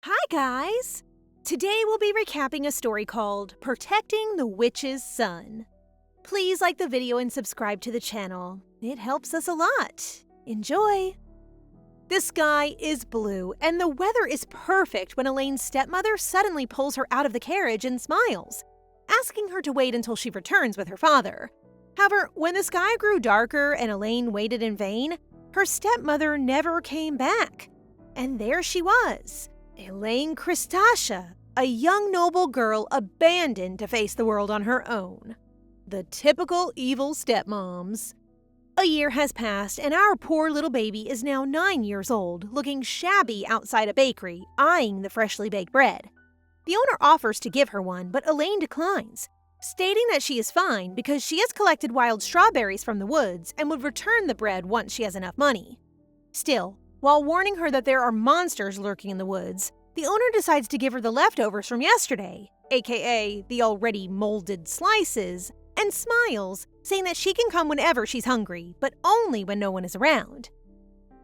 Hi, guys! Today we'll be recapping a story called Protecting the Witch's Son. Please like the video and subscribe to the channel. It helps us a lot. Enjoy! The sky is blue, and the weather is perfect when Elaine's stepmother suddenly pulls her out of the carriage and smiles, asking her to wait until she returns with her father. However, when the sky grew darker and Elaine waited in vain, her stepmother never came back. And there she was, Elaine Christasha, a young noble girl abandoned to face the world on her own. The typical evil stepmoms. A year has passed, and our poor little baby is now 9 years old, looking shabby outside a bakery, eyeing the freshly baked bread. The owner offers to give her one, but Elaine declines, stating that she is fine because she has collected wild strawberries from the woods and would return the bread once she has enough money. Still, while warning her that there are monsters lurking in the woods, the owner decides to give her the leftovers from yesterday, aka the already molded slices, and smiles, saying that she can come whenever she's hungry, but only when no one is around.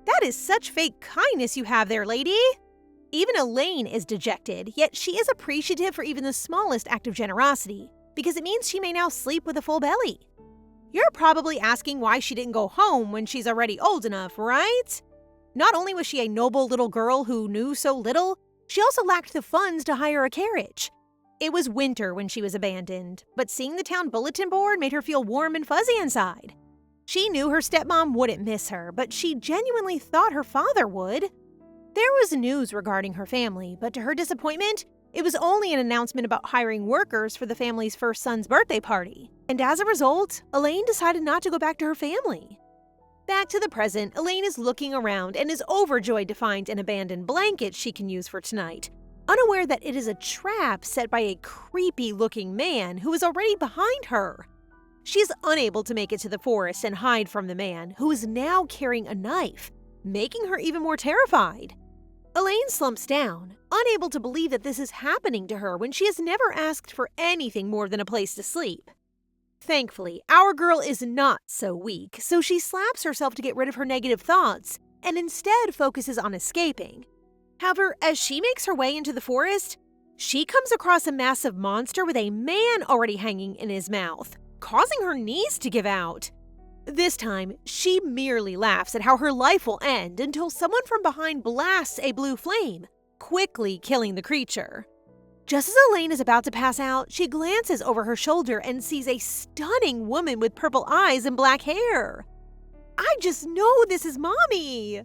That is such fake kindness you have there, lady! Even Elaine is dejected, yet she is appreciative for even the smallest act of generosity, because it means she may now sleep with a full belly. You're probably asking why she didn't go home when she's already old enough, right? Not only was she a noble little girl who knew so little, she also lacked the funds to hire a carriage. It was winter when she was abandoned, but seeing the town bulletin board made her feel warm and fuzzy inside. She knew her stepmom wouldn't miss her, but she genuinely thought her father would. There was news regarding her family, but to her disappointment, it was only an announcement about hiring workers for the family's first son's birthday party. And as a result, Elaine decided not to go back to her family. Back to the present, Elaine is looking around and is overjoyed to find an abandoned blanket she can use for tonight, unaware that it is a trap set by a creepy-looking man who is already behind her. She is unable to make it to the forest and hide from the man, who is now carrying a knife, making her even more terrified. Elaine slumps down, unable to believe that this is happening to her when she has never asked for anything more than a place to sleep. Thankfully, our girl is not so weak, so she slaps herself to get rid of her negative thoughts and instead focuses on escaping. However, as she makes her way into the forest, she comes across a massive monster with a man already hanging in his mouth, causing her knees to give out. This time, she merely laughs at how her life will end until someone from behind blasts a blue flame, quickly killing the creature. Just as Elaine is about to pass out, she glances over her shoulder and sees a stunning woman with purple eyes and black hair. I just know this is Mommy!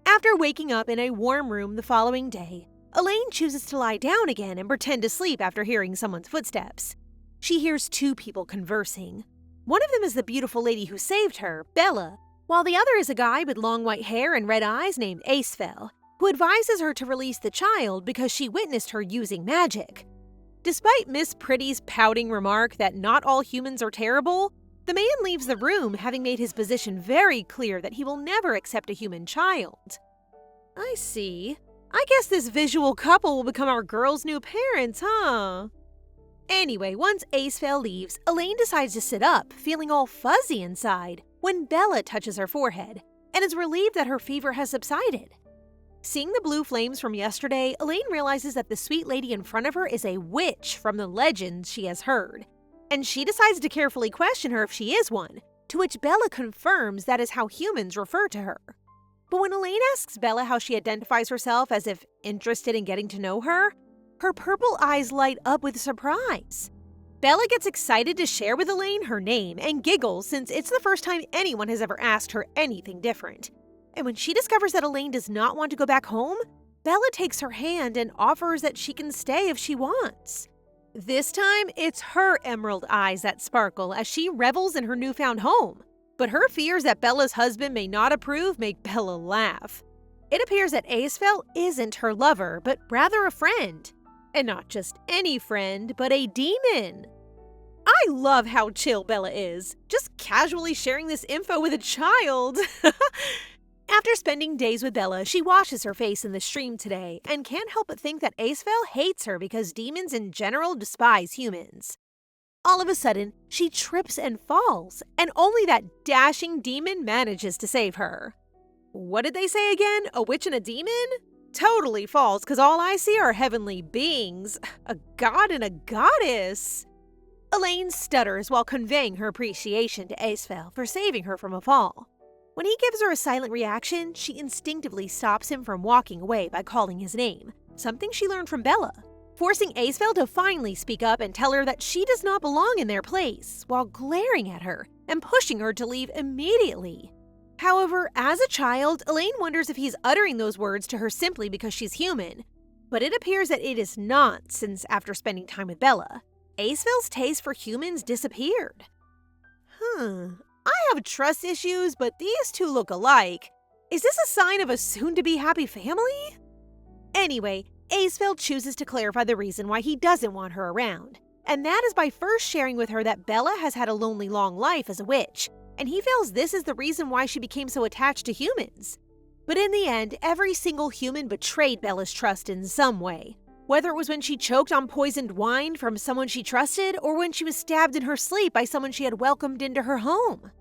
After waking up in a warm room the following day, Elaine chooses to lie down again and pretend to sleep after hearing someone's footsteps. She hears two people conversing. One of them is the beautiful lady who saved her, Bella, while the other is a guy with long white hair and red eyes named Acefell, who advises her to release the child because she witnessed her using magic. Despite Miss Pretty's pouting remark that not all humans are terrible, the man leaves the room, having made his position very clear that he will never accept a human child. I see. I guess this visual couple will become our girl's new parents, huh? Anyway, once Acefell leaves, Elaine decides to sit up, feeling all fuzzy inside, when Bella touches her forehead, and is relieved that her fever has subsided. Seeing the blue flames from yesterday, Elaine realizes that the sweet lady in front of her is a witch from the legends she has heard, and she decides to carefully question her if she is one, to which Bella confirms that is how humans refer to her. But when Elaine asks Bella how she identifies herself as if interested in getting to know her, her purple eyes light up with surprise. Bella gets excited to share with Elaine her name and giggles since it's the first time anyone has ever asked her anything different. And when she discovers that Elaine does not want to go back home, Bella takes her hand and offers that she can stay if she wants. This time, it's her emerald eyes that sparkle as she revels in her newfound home. But her fears that Bella's husband may not approve make Bella laugh. It appears that Acefell isn't her lover, but rather a friend. And not just any friend, but a demon. I love how chill Bella is, just casually sharing this info with a child. After spending days with Bella, she washes her face in the stream today and can't help but think that Acefell hates her because demons in general despise humans. All of a sudden, she trips and falls, and only that dashing demon manages to save her. What did they say again? A witch and a demon? Totally false, because all I see are heavenly beings, a god and a goddess. Elaine stutters while conveying her appreciation to Aesfel for saving her from a fall. When he gives her a silent reaction, she instinctively stops him from walking away by calling his name, something she learned from Bella, forcing Aesfel to finally speak up and tell her that she does not belong in their place, while glaring at her and pushing her to leave immediately. However, as a child, Elaine wonders if he's uttering those words to her simply because she's human, but it appears that it is not, since after spending time with Bella, Aesfel's taste for humans disappeared. I have trust issues, but these two look alike. Is this a sign of a soon-to-be happy family? Anyway, Aesfel chooses to clarify the reason why he doesn't want her around, and that is by first sharing with her that Bella has had a lonely long life as a witch, and he feels this is the reason why she became so attached to humans. But in the end, every single human betrayed Bella's trust in some way, whether it was when she choked on poisoned wine from someone she trusted, or when she was stabbed in her sleep by someone she had welcomed into her home.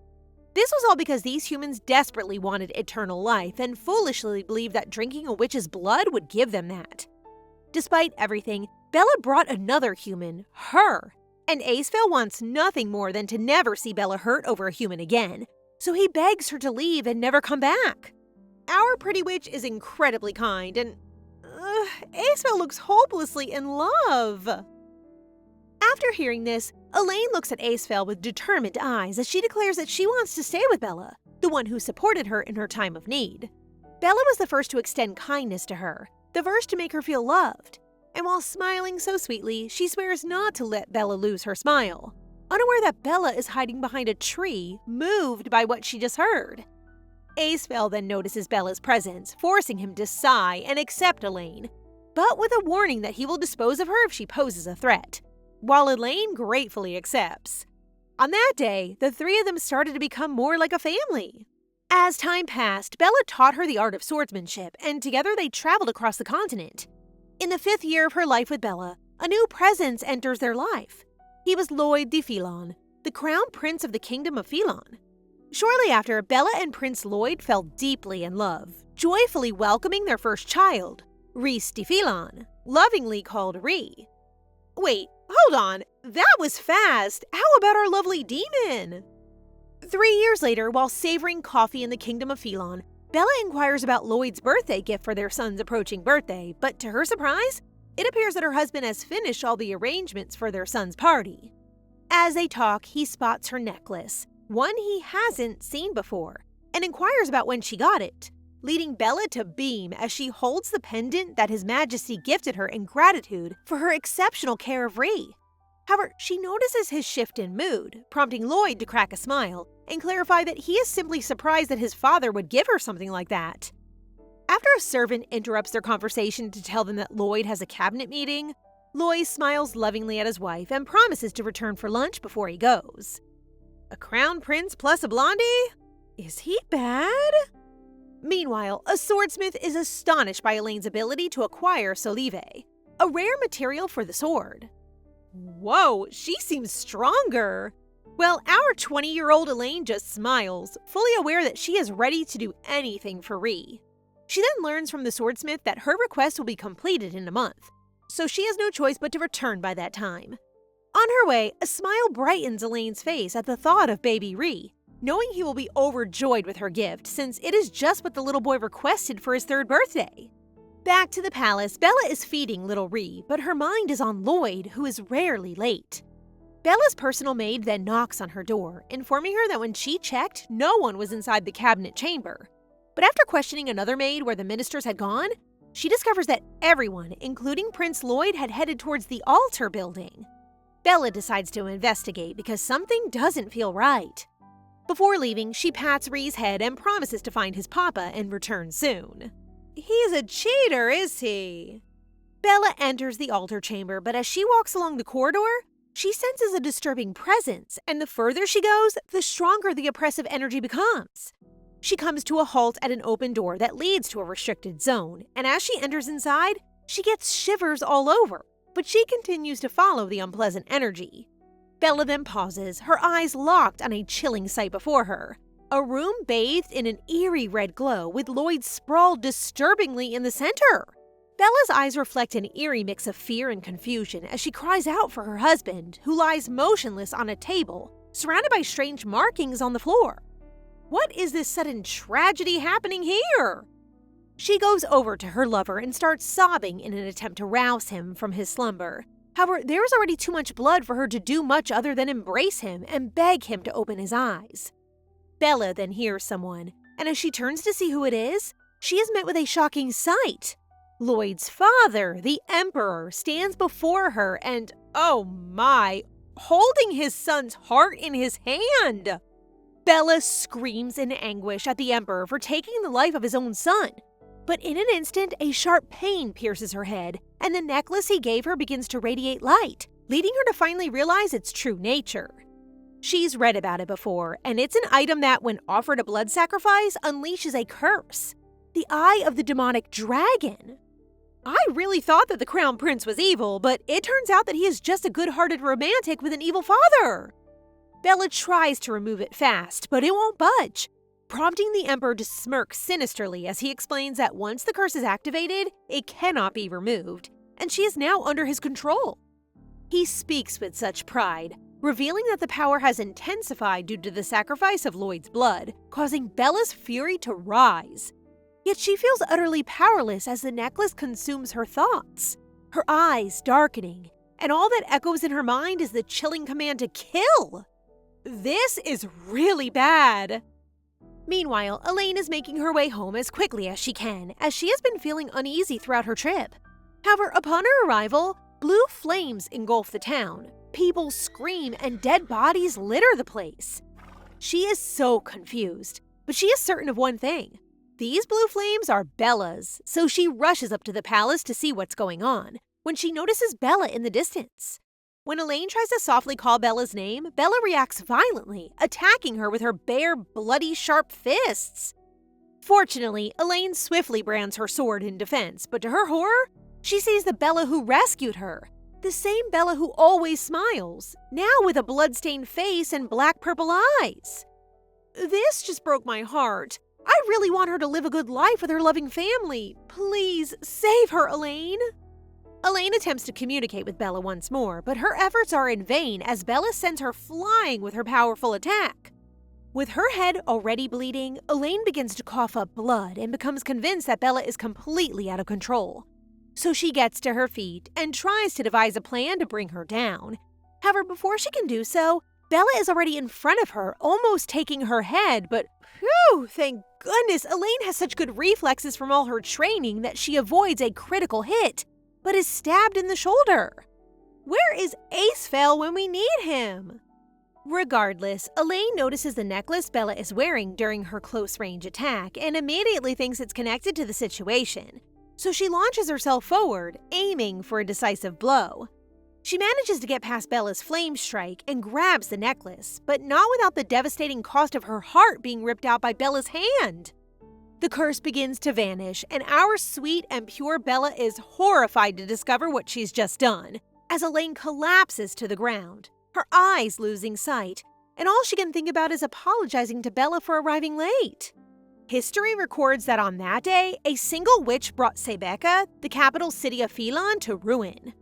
This was all because these humans desperately wanted eternal life and foolishly believed that drinking a witch's blood would give them that. Despite everything, Bella brought another human, her, and Aesfel wants nothing more than to never see Bella hurt over a human again, so he begs her to leave and never come back. Our pretty witch is incredibly kind, and Aesfel looks hopelessly in love. After hearing this, Elaine looks at Aesfel with determined eyes as she declares that she wants to stay with Bella, the one who supported her in her time of need. Bella was the first to extend kindness to her, the first to make her feel loved, and while smiling so sweetly, she swears not to let Bella lose her smile, unaware that Bella is hiding behind a tree, moved by what she just heard. Aesfel then notices Bella's presence, forcing him to sigh and accept Elaine, but with a warning that he will dispose of her if she poses a threat, while Elaine gratefully accepts. On that day, the three of them started to become more like a family. As time passed, Bella taught her the art of swordsmanship, and together they traveled across the continent. In the 5th year of her life with Bella, a new presence enters their life. He was Lloyd de Filon, the crown prince of the kingdom of Filon. Shortly after, Bella and Prince Lloyd fell deeply in love, joyfully welcoming their first child, Rhys de Filon, lovingly called Rhee. Wait, hold on, that was fast! How about our lovely demon? 3 years later, while savoring coffee in the kingdom of Filon, Bella inquires about Lloyd's birthday gift for their son's approaching birthday, but to her surprise, it appears that her husband has finished all the arrangements for their son's party. As they talk, he spots her necklace, one he hasn't seen before, and inquires about when she got it, leading Bella to beam as she holds the pendant that His Majesty gifted her in gratitude for her exceptional care of Rhee. However, she notices his shift in mood, prompting Lloyd to crack a smile and clarify that he is simply surprised that his father would give her something like that. After a servant interrupts their conversation to tell them that Lloyd has a cabinet meeting, Lloyd smiles lovingly at his wife and promises to return for lunch before he goes. A crown prince plus a blondie? Is he bad? Meanwhile, a swordsmith is astonished by Elaine's ability to acquire Solive, a rare material for the sword. Whoa, she seems stronger! Well, our 20-year-old Elaine just smiles, fully aware that she is ready to do anything for Rhee. She then learns from the swordsmith that her request will be completed in a month, so she has no choice but to return by that time. On her way, a smile brightens Elaine's face at the thought of baby Rhee, knowing he will be overjoyed with her gift since it is just what the little boy requested for his 3rd birthday. Back to the palace, Bella is feeding little Rhee, but her mind is on Lloyd, who is rarely late. Bella's personal maid then knocks on her door, informing her that when she checked, no one was inside the cabinet chamber. But after questioning another maid where the ministers had gone, she discovers that everyone, including Prince Lloyd, had headed towards the altar building. Bella decides to investigate because something doesn't feel right. Before leaving, she pats Rhee's head and promises to find his papa and return soon. He's a cheater, is he? Bella enters the altar chamber, but as she walks along the corridor, she senses a disturbing presence, and the further she goes, the stronger the oppressive energy becomes. She comes to a halt at an open door that leads to a restricted zone, and as she enters inside, she gets shivers all over, but she continues to follow the unpleasant energy. Bella then pauses, her eyes locked on a chilling sight before her, a room bathed in an eerie red glow with Lloyd sprawled disturbingly in the center. Bella's eyes reflect an eerie mix of fear and confusion as she cries out for her husband, who lies motionless on a table, surrounded by strange markings on the floor. What is this sudden tragedy happening here? She goes over to her lover and starts sobbing in an attempt to rouse him from his slumber. However, there is already too much blood for her to do much other than embrace him and beg him to open his eyes. Bella then hears someone, and as she turns to see who it is, she is met with a shocking sight. Lloyd's father, the Emperor, stands before her and, oh my, holding his son's heart in his hand. Bella screams in anguish at the Emperor for taking the life of his own son. But in an instant, a sharp pain pierces her head, and the necklace he gave her begins to radiate light, leading her to finally realize its true nature. She's read about it before, and it's an item that, when offered a blood sacrifice, unleashes a curse. The Eye of the Demonic Dragon. I really thought that the Crown Prince was evil, but it turns out that he is just a good-hearted romantic with an evil father. Bella tries to remove it fast, but it won't budge, prompting the Emperor to smirk sinisterly as he explains that once the curse is activated, it cannot be removed, and she is now under his control. He speaks with such pride, revealing that the power has intensified due to the sacrifice of Lloyd's blood, causing Bella's fury to rise. Yet she feels utterly powerless as the necklace consumes her thoughts, her eyes darkening, and all that echoes in her mind is the chilling command to kill. This is really bad. Meanwhile, Elaine is making her way home as quickly as she can, as she has been feeling uneasy throughout her trip. However, upon her arrival, blue flames engulf the town. People scream and dead bodies litter the place. She is so confused, but she is certain of one thing. These blue flames are Bella's, so she rushes up to the palace to see what's going on, when she notices Bella in the distance. When Elaine tries to softly call Bella's name, Bella reacts violently, attacking her with her bare, bloody, sharp fists. Fortunately, Elaine swiftly brands her sword in defense, but to her horror, she sees the Bella who rescued her. The same Bella who always smiles, now with a blood-stained face and black-purple eyes. This just broke my heart. I really want her to live a good life with her loving family. Please, save her, Elaine. Elaine attempts to communicate with Bella once more, but her efforts are in vain as Bella sends her flying with her powerful attack. With her head already bleeding, Elaine begins to cough up blood and becomes convinced that Bella is completely out of control. So she gets to her feet and tries to devise a plan to bring her down. However, before she can do so, Bella is already in front of her, almost taking her head, but phew, thank goodness Elaine has such good reflexes from all her training that she avoids a critical hit, but is stabbed in the shoulder. Where is Acefell when we need him? Regardless, Elaine notices the necklace Bella is wearing during her close-range attack and immediately thinks it's connected to the situation. So she launches herself forward, aiming for a decisive blow. She manages to get past Bella's flame strike and grabs the necklace, but not without the devastating cost of her heart being ripped out by Bella's hand. The curse begins to vanish, and our sweet and pure Bella is horrified to discover what she's just done, as Elaine collapses to the ground, her eyes losing sight, and all she can think about is apologizing to Bella for arriving late. History records that on that day, a single witch brought Sebeka, the capital city of Philon, to ruin.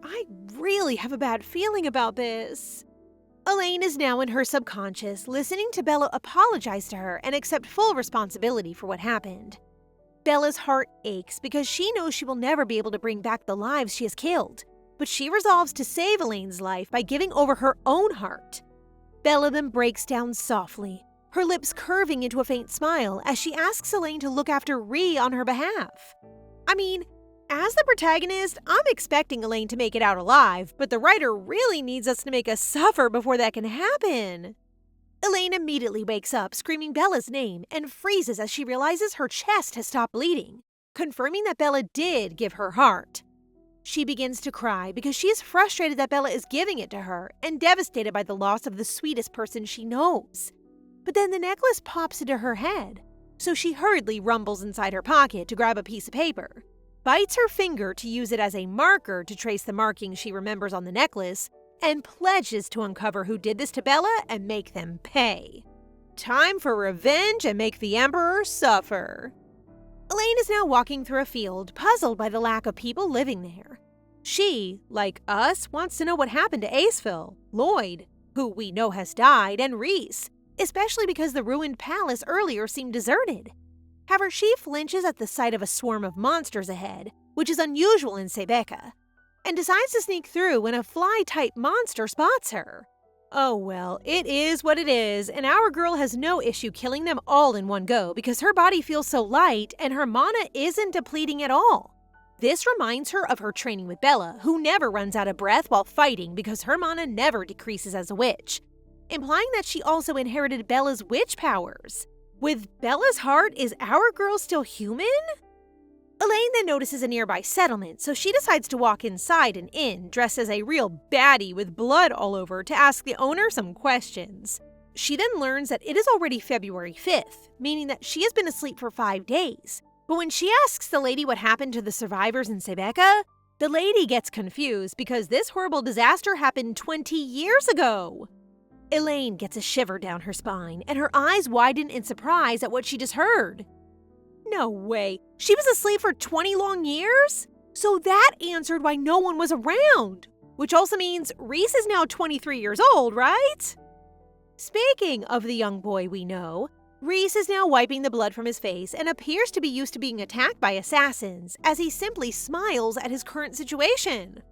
I really have a bad feeling about this. Elaine is now in her subconscious, listening to Bella apologize to her and accept full responsibility for what happened. Bella's heart aches because she knows she will never be able to bring back the lives she has killed, but she resolves to save Elaine's life by giving over her own heart. Bella then breaks down softly, her lips curving into a faint smile as she asks Elaine to look after Rhee on her behalf. I mean, as the protagonist, I'm expecting Elaine to make it out alive, but the writer really needs us to make us suffer before that can happen. Elaine immediately wakes up, screaming Bella's name, and freezes as she realizes her chest has stopped bleeding, confirming that Bella did give her heart. She begins to cry because she is frustrated that Bella is giving it to her and devastated by the loss of the sweetest person she knows. But then the necklace pops into her head, so she hurriedly rumbles inside her pocket to grab a piece of paper, bites her finger to use it as a marker to trace the markings she remembers on the necklace, and pledges to uncover who did this to Bella and make them pay. Time for revenge and make the Emperor suffer. Elaine is now walking through a field, puzzled by the lack of people living there. She, like us, wants to know what happened to Aceville, Lloyd, who we know has died, and Reese, especially because the ruined palace earlier seemed deserted. However, she flinches at the sight of a swarm of monsters ahead, which is unusual in Sebeka, and decides to sneak through when a fly-type monster spots her. Oh well, it is what it is, and our girl has no issue killing them all in one go because her body feels so light and her mana isn't depleting at all. This reminds her of her training with Bella, who never runs out of breath while fighting because her mana never decreases as a witch, implying that she also inherited Bella's witch powers. With Bella's heart, is our girl still human? Elaine then notices a nearby settlement, so she decides to walk inside an inn dressed as a real baddie with blood all over to ask the owner some questions. She then learns that it is already February 5th, meaning that she has been asleep for 5 days. But when she asks the lady what happened to the survivors in Sebeka, the lady gets confused because this horrible disaster happened 20 years ago. Elaine gets a shiver down her spine, and her eyes widen in surprise at what she just heard. No way, she was asleep for 20 long years? So that answered why no one was around, which also means Reese is now 23 years old, right? Speaking of the young boy we know, Reese is now wiping the blood from his face and appears to be used to being attacked by assassins, as he simply smiles at his current situation.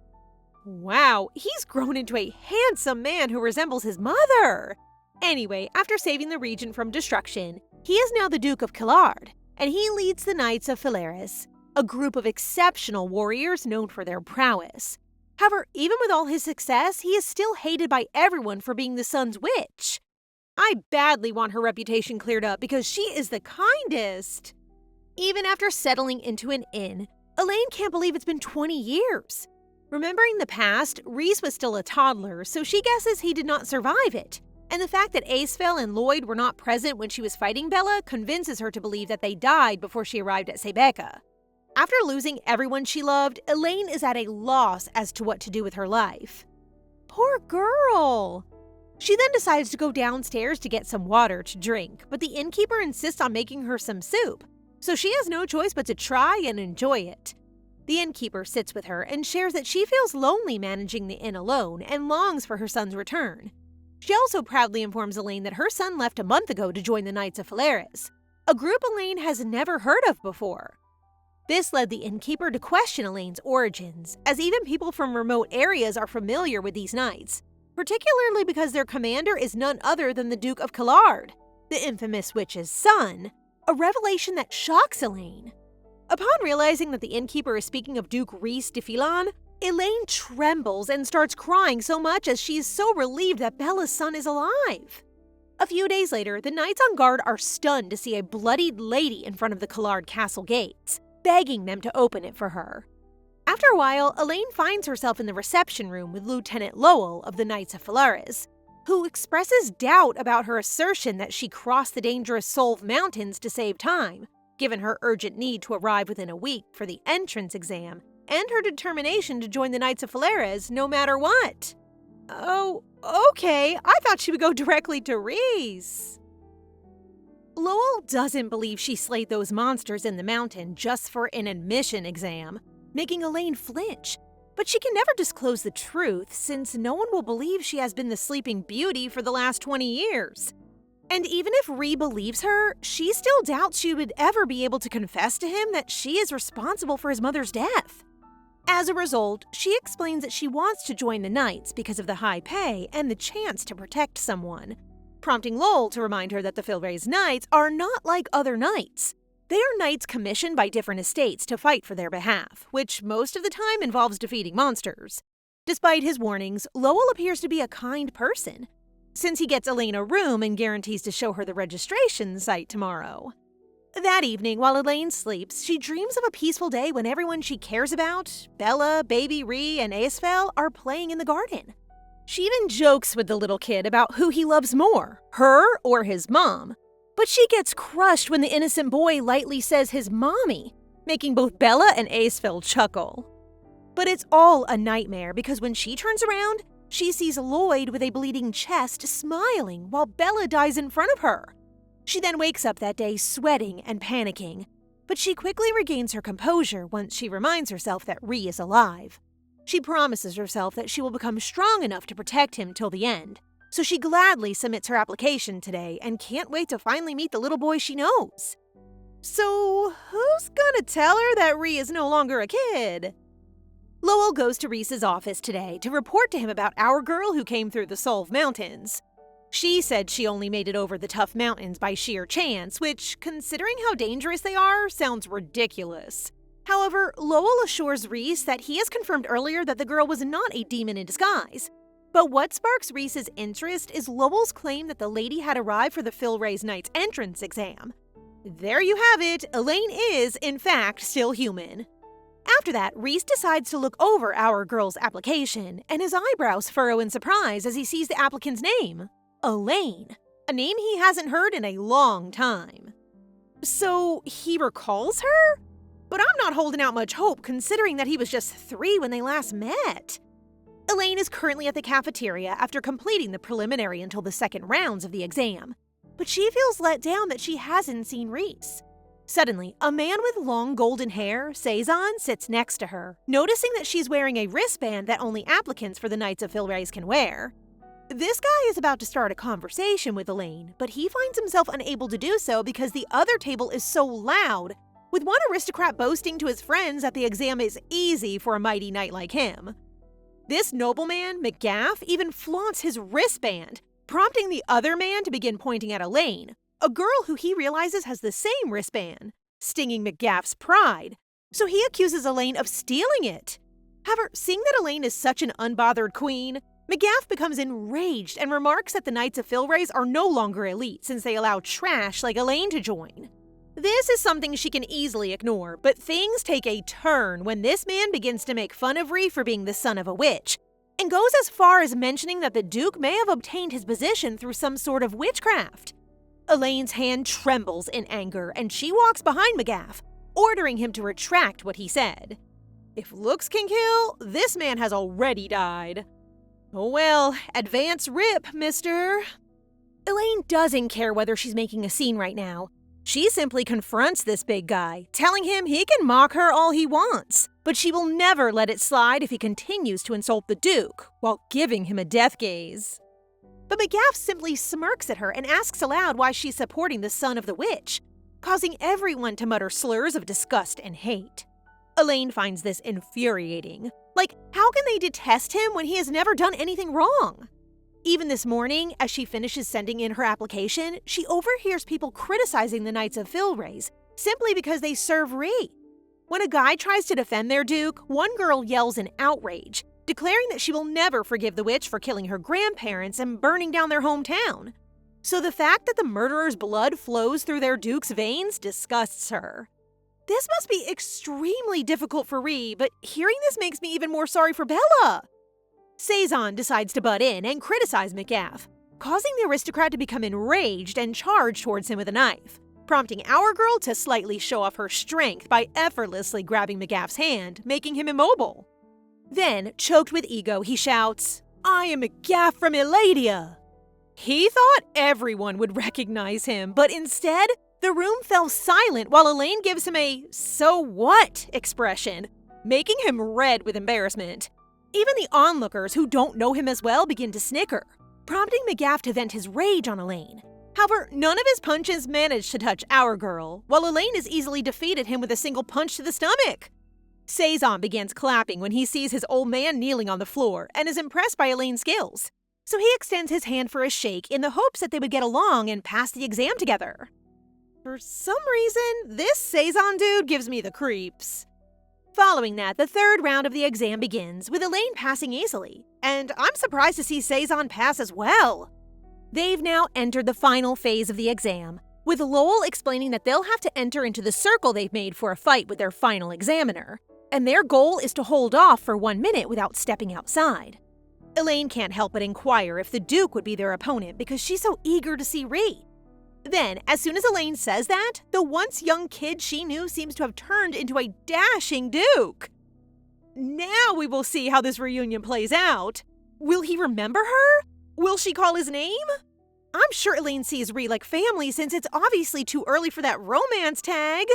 Wow, he's grown into a handsome man who resembles his mother! Anyway, after saving the region from destruction, he is now the Duke of Killard, and he leads the Knights of Phalaris, a group of exceptional warriors known for their prowess. However, even with all his success, he is still hated by everyone for being the Sun's witch. I badly want her reputation cleared up because she is the kindest. Even after settling into an inn, Elaine can't believe it's been 20 years. Remembering the past, Reese was still a toddler, so she guesses he did not survive it. And the fact that Aceville and Lloyd were not present when she was fighting Bella convinces her to believe that they died before she arrived at Sebeka. After losing everyone she loved, Elaine is at a loss as to what to do with her life. Poor girl! She then decides to go downstairs to get some water to drink, but the innkeeper insists on making her some soup, so she has no choice but to try and enjoy it. The innkeeper sits with her and shares that she feels lonely managing the inn alone and longs for her son's return. She also proudly informs Elaine that her son left a month ago to join the Knights of Phalaris, a group Elaine has never heard of before. This led the innkeeper to question Elaine's origins, as even people from remote areas are familiar with these knights, particularly because their commander is none other than the Duke of Killard, the infamous witch's son, a revelation that shocks Elaine. Upon realizing that the innkeeper is speaking of Duke Reese de Filon, Elaine trembles and starts crying so much as she is so relieved that Bella's son is alive. A few days later, the knights on guard are stunned to see a bloodied lady in front of the Killard castle gates, begging them to open it for her. After a while, Elaine finds herself in the reception room with Lieutenant Lowell of the Knights of Phalaris, who expresses doubt about her assertion that she crossed the dangerous Solve Mountains to save time, given her urgent need to arrive within a week for the entrance exam, and her determination to join the Knights of Phalaris no matter what. Oh, okay, I thought she would go directly to Reese. Lowell doesn't believe she slayed those monsters in the mountain just for an admission exam, making Elaine flinch. But she can never disclose the truth since no one will believe she has been the Sleeping Beauty for the last 20 years. And even if Ree believes her, she still doubts she would ever be able to confess to him that she is responsible for his mother's death. As a result, she explains that she wants to join the Knights because of the high pay and the chance to protect someone, prompting Lowell to remind her that the Philraise Knights are not like other knights. They are knights commissioned by different estates to fight for their behalf, which most of the time involves defeating monsters. Despite his warnings, Lowell appears to be a kind person, since he gets Elaine a room and guarantees to show her the registration site tomorrow. That evening, while Elaine sleeps, she dreams of a peaceful day when everyone she cares about, Bella, Baby Ree, and Aceville, are playing in the garden. She even jokes with the little kid about who he loves more, her or his mom. But she gets crushed when the innocent boy lightly says his mommy, making both Bella and Aceville chuckle. But it's all a nightmare because when she turns around, she sees Lloyd with a bleeding chest smiling while Bella dies in front of her. She then wakes up that day sweating and panicking, but she quickly regains her composure once she reminds herself that Rhee is alive. She promises herself that she will become strong enough to protect him till the end, so she gladly submits her application today and can't wait to finally meet the little boy she knows. So, who's gonna tell her that Rhee is no longer a kid? Lowell goes to Rhys's office today to report to him about our girl who came through the Solve Mountains. She said she only made it over the tough mountains by sheer chance, which, considering how dangerous they are, sounds ridiculous. However, Lowell assures Rhys that he has confirmed earlier that the girl was not a demon in disguise. But what sparks Rhys's interest is Lowell's claim that the lady had arrived for the Philray's Knight's entrance exam. There you have it, Elaine is, in fact, still human. After that, Rhys decides to look over our girl's application, and his eyebrows furrow in surprise as he sees the applicant's name, Elaine, a name he hasn't heard in a long time. So, he recalls her? But I'm not holding out much hope considering that he was just 3 when they last met. Elaine is currently at the cafeteria after completing the preliminary until the second rounds of the exam, but she feels let down that she hasn't seen Rhys. Suddenly, a man with long golden hair, Cezanne, sits next to her, noticing that she's wearing a wristband that only applicants for the Knights of Philrays can wear. This guy is about to start a conversation with Elaine, but he finds himself unable to do so because the other table is so loud, with one aristocrat boasting to his friends that the exam is easy for a mighty knight like him. This nobleman, McGaff, even flaunts his wristband, prompting the other man to begin pointing at Elaine, a girl who he realizes has the same wristband, stinging McGaff's pride, so he accuses Elaine of stealing it. However, seeing that Elaine is such an unbothered queen, McGaff becomes enraged and remarks that the Knights of Philrays are no longer elite since they allow trash like Elaine to join. This is something she can easily ignore, but things take a turn when this man begins to make fun of Rhee for being the son of a witch, and goes as far as mentioning that the Duke may have obtained his position through some sort of witchcraft. Elaine's hand trembles in anger, and she walks behind McGaff, ordering him to retract what he said. If looks can kill, this man has already died. Oh well, advance rip, mister. Elaine doesn't care whether she's making a scene right now. She simply confronts this big guy, telling him he can mock her all he wants, but she will never let it slide if he continues to insult the Duke, while giving him a death gaze. But McGaff simply smirks at her and asks aloud why she's supporting the son of the witch, causing everyone to mutter slurs of disgust and hate. Elaine finds this infuriating. Like, how can they detest him when he has never done anything wrong? Even this morning, as she finishes sending in her application, she overhears people criticizing the Knights of Philrays simply because they serve Rhee. When a guy tries to defend their Duke, one girl yells in outrage, declaring that she will never forgive the witch for killing her grandparents and burning down their hometown. So the fact that the murderer's blood flows through their Duke's veins disgusts her. This must be extremely difficult for Rhee, but hearing this makes me even more sorry for Bella. Cezanne decides to butt in and criticize McGaff, causing the aristocrat to become enraged and charge towards him with a knife, prompting our girl to slightly show off her strength by effortlessly grabbing McGaff's hand, making him immobile. Then, choked with ego, he shouts, "I am McGaff from Eladia!" He thought everyone would recognize him, but instead, the room fell silent while Elaine gives him a "so what" expression, making him red with embarrassment. Even the onlookers who don't know him as well begin to snicker, prompting McGaff to vent his rage on Elaine. However, none of his punches manage to touch our girl, while Elaine has easily defeated him with a single punch to the stomach. Cezanne begins clapping when he sees his old man kneeling on the floor and is impressed by Elaine's skills. So he extends his hand for a shake in the hopes that they would get along and pass the exam together. For some reason, this Cezanne dude gives me the creeps. Following that, the third round of the exam begins, with Elaine passing easily, and I'm surprised to see Cezanne pass as well. They've now entered the final phase of the exam, with Lowell explaining that they'll have to enter into the circle they've made for a fight with their final examiner, and their goal is to hold off for 1 minute without stepping outside. Elaine can't help but inquire if the Duke would be their opponent because she's so eager to see Rhee. Then, as soon as Elaine says that, the once young kid she knew seems to have turned into a dashing Duke. Now we will see how this reunion plays out. Will he remember her? Will she call his name? I'm sure Elaine sees Ree like family since it's obviously too early for that romance tag.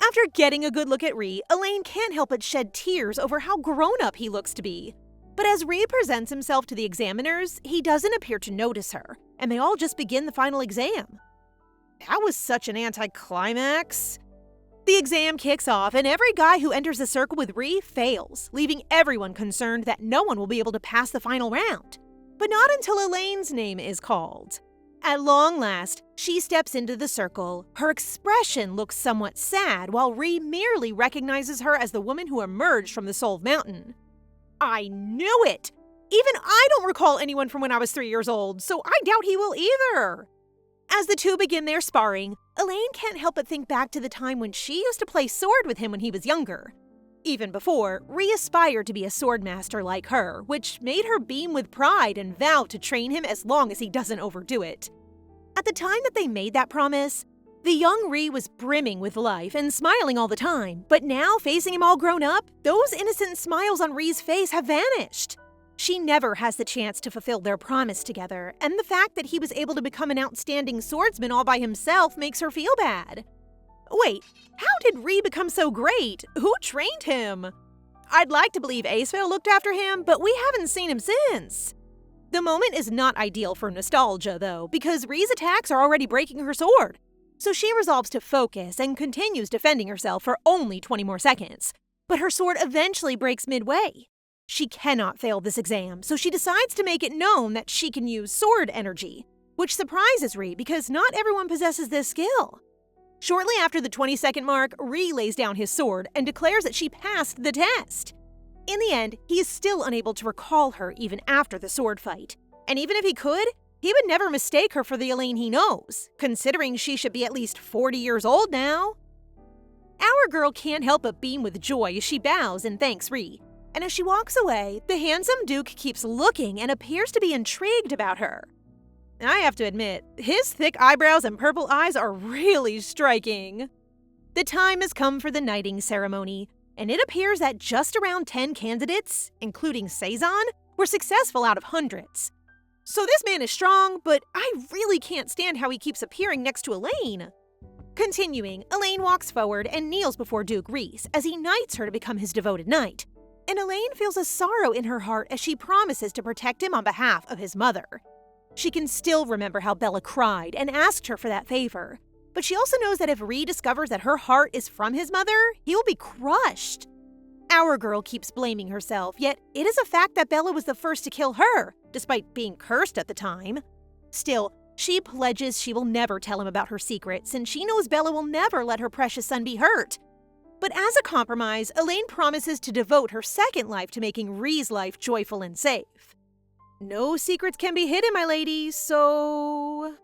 After getting a good look at Ree, Elaine can't help but shed tears over how grown-up he looks to be. But as Ree presents himself to the examiners, he doesn't appear to notice her, and they all just begin the final exam. That was such an anticlimax. The exam kicks off, and every guy who enters the circle with Ree fails, leaving everyone concerned that no one will be able to pass the final round. But not until Elaine's name is called. At long last, she steps into the circle. Her expression looks somewhat sad, while Ree merely recognizes her as the woman who emerged from the Solve Mountain. I knew it! Even I don't recall anyone from when I was 3 years old, so I doubt he will either. As the two begin their sparring, Elaine can't help but think back to the time when she used to play sword with him when he was younger. Even before, Ree aspired to be a swordmaster like her, which made her beam with pride and vow to train him as long as he doesn't overdo it. At the time that they made that promise, the young Ree was brimming with life and smiling all the time, but now, facing him all grown up, those innocent smiles on Ree's face have vanished. She never has the chance to fulfill their promise together, and the fact that he was able to become an outstanding swordsman all by himself makes her feel bad. Wait, how did Ree become so great? Who trained him? I'd like to believe Acevale looked after him, but we haven't seen him since. The moment is not ideal for nostalgia, though, because Ree's attacks are already breaking her sword. So she resolves to focus and continues defending herself for only 20 more seconds. But her sword eventually breaks midway. She cannot fail this exam, so she decides to make it known that she can use sword energy, which surprises Ree because not everyone possesses this skill. Shortly after the 20-second mark, Ree lays down his sword and declares that she passed the test. In the end, he is still unable to recall her even after the sword fight. And even if he could, he would never mistake her for the Elaine he knows, considering she should be at least 40 years old now. Our girl can't help but beam with joy as she bows and thanks Ree. And as she walks away, the handsome Duke keeps looking and appears to be intrigued about her. I have to admit, his thick eyebrows and purple eyes are really striking. The time has come for the knighting ceremony, and it appears that just around 10 candidates, including Cezanne, were successful out of hundreds. So this man is strong, but I really can't stand how he keeps appearing next to Elaine. Continuing, Elaine walks forward and kneels before Duke Rhys as he knights her to become his devoted knight. And Elaine feels a sorrow in her heart as she promises to protect him on behalf of his mother. She can still remember how Bella cried and asked her for that favor. But she also knows that if Ree discovers that her heart is from his mother, he will be crushed. Our girl keeps blaming herself, yet it is a fact that Bella was the first to kill her, despite being cursed at the time. Still, she pledges she will never tell him about her secret, since she knows Bella will never let her precious son be hurt. But as a compromise, Elaine promises to devote her second life to making Ree's life joyful and safe. No secrets can be hidden, my lady, so...